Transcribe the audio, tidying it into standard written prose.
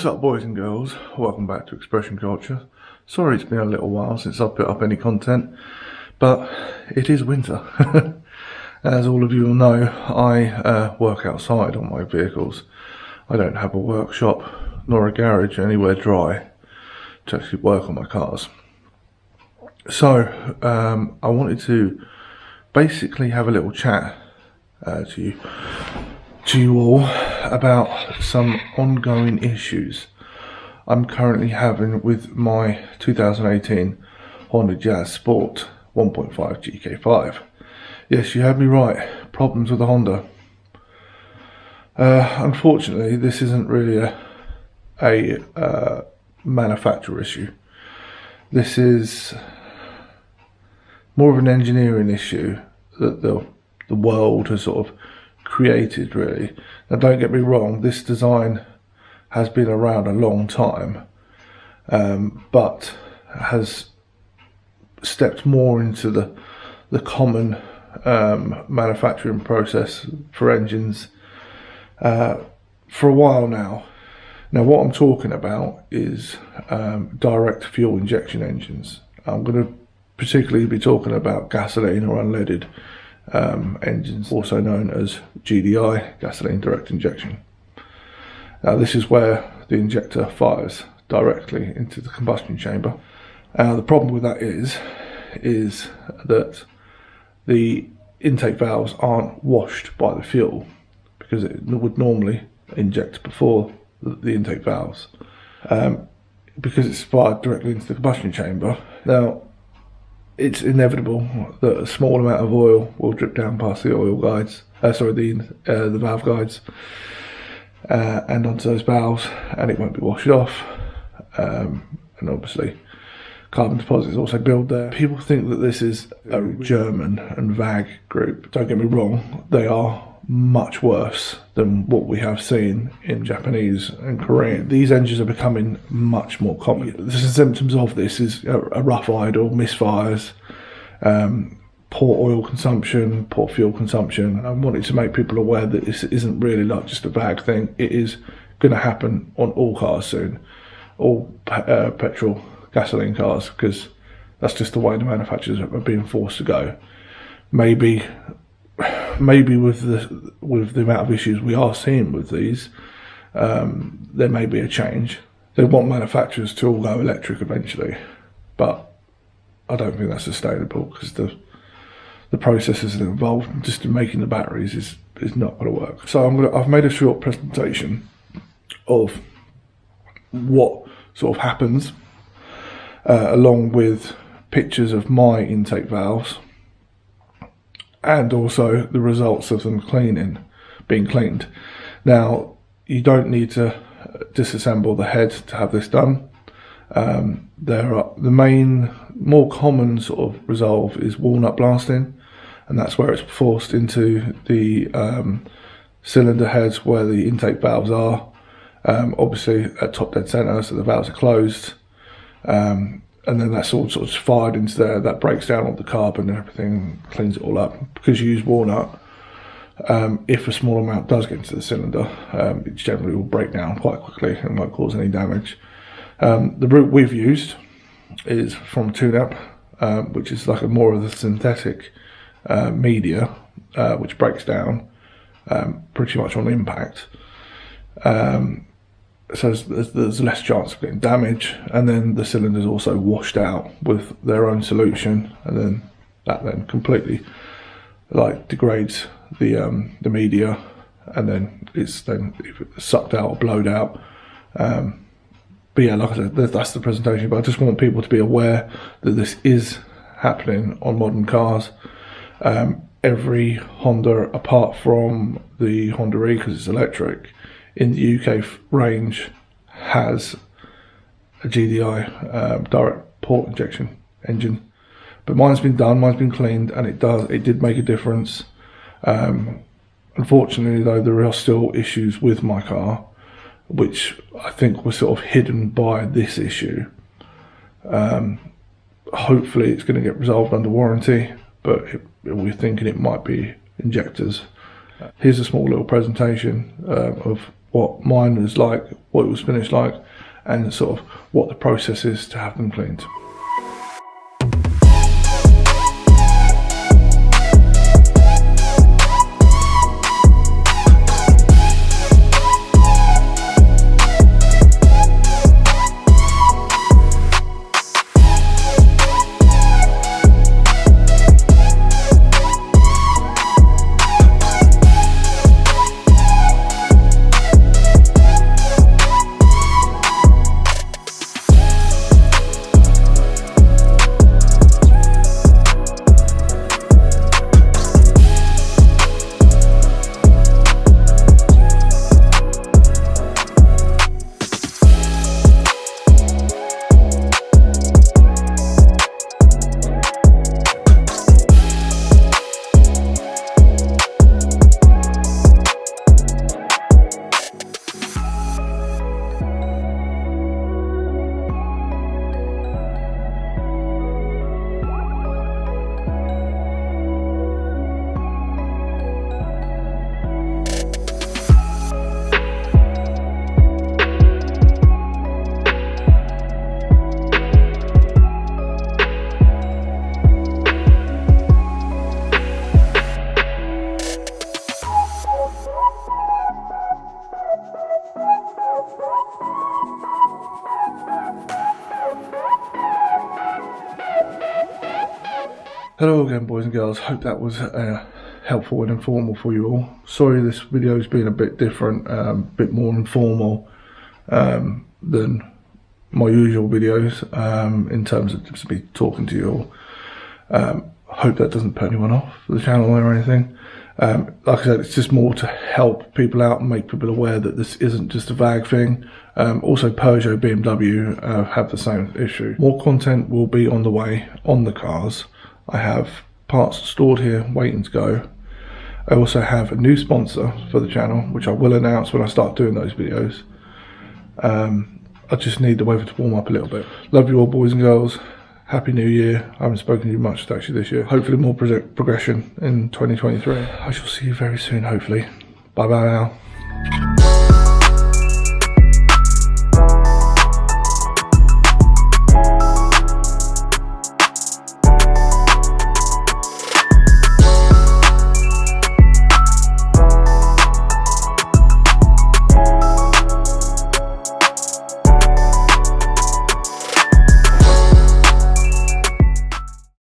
What's up, boys and girls? Welcome back to Expression Culture. Sorry it's been a little while since I've put up any content, but it is winter. As all of you will know, I work outside on my vehicles. I don't have a workshop nor a garage anywhere dry to actually work on my cars. So I wanted to basically have a little chat to you all about some ongoing issues I'm currently having with my 2018 Honda Jazz Sport 1.5 GK5. Yes, you heard me right, problems with the Honda. Unfortunately, this isn't really a manufacturer issue. This is more of an engineering issue that the world has sort of created, really. Now, don't get me wrong, this design has been around a long time, but has stepped more into the common manufacturing process for engines for a while now. Now, what I'm talking about is direct fuel injection engines. I'm going to particularly be talking about gasoline or unleaded engines, also known as GDI, gasoline direct injection. Now, this is where the injector fires directly into the combustion chamber. The problem with that is that the intake valves aren't washed by the fuel, because it would normally inject before the intake valves, because it's fired directly into the combustion chamber. Now, it's inevitable that a small amount of oil will drip down past the oil guides, the valve guides, and onto those valves, and it won't be washed off. And obviously, carbon deposits also build there. People think that this is a German and VAG group. Don't get me wrong, they are much worse than what we have seen in Japanese and Korean. These engines are becoming much more common. The symptoms of this is a rough idle, misfires, poor oil consumption, poor fuel consumption. And I wanted to make people aware that this isn't really like just a VAG thing. It is going to happen on all cars soon, all petrol, gasoline cars, because that's just the way the manufacturers are being forced to go. Maybe with the amount of issues we are seeing with these, there may be a change. They want manufacturers to all go electric eventually, but I don't think that's sustainable, because the processes that are involved just in making the batteries is not going to work. So I've made a short presentation of what sort of happens, along with pictures of my intake valves, and also the results of them being cleaned. Now, you don't need to disassemble the head to have this done. The main, more common sort of resolve is walnut blasting, and that's where it's forced into the cylinder heads where the intake valves are, obviously at top dead center, so the valves are closed. And then that's all sort of fired into there. That breaks down all the carbon and everything, cleans it all up. Because you use walnut, if a small amount does get into the cylinder, it generally will break down quite quickly and won't cause any damage. The route we've used is from Tune-Up, which is like more of the synthetic media, which breaks down pretty much on impact. So there's less chance of getting damage, and then the cylinder's also washed out with their own solution, and then that completely degrades the media, and then it's sucked out or blowed out. But yeah, like I said, that's the presentation. But I just want people to be aware that this is happening on modern cars. Every Honda, apart from the Honda E, because it's electric, in the UK range, has a GDI direct port injection engine. But mine's been done, mine's been cleaned, and it did make a difference. Unfortunately though, there are still issues with my car, which I think were sort of hidden by this issue. Hopefully it's going to get resolved under warranty, but we're thinking it might be injectors. Here's a small little presentation of what mine was like, what it was finished like, and sort of what the process is to have them cleaned. Hello again, boys and girls. Hope that was helpful and informal for you all. Sorry this video's been a bit different, a bit more informal than my usual videos in terms of just me talking to you all. Hope that doesn't put anyone off the channel or anything. Like I said, it's just more to help people out and make people aware that this isn't just a VAG thing. Also, Peugeot, BMW have the same issue. More content will be on the way on the cars. I have parts stored here waiting to go. I also have a new sponsor for the channel, which I will announce when I start doing those videos. I just need the weather to warm up a little bit. Love you all, boys and girls. Happy New Year. I haven't spoken to you much actually this year. Hopefully more progression in 2023. I shall see you very soon, hopefully. Bye bye now.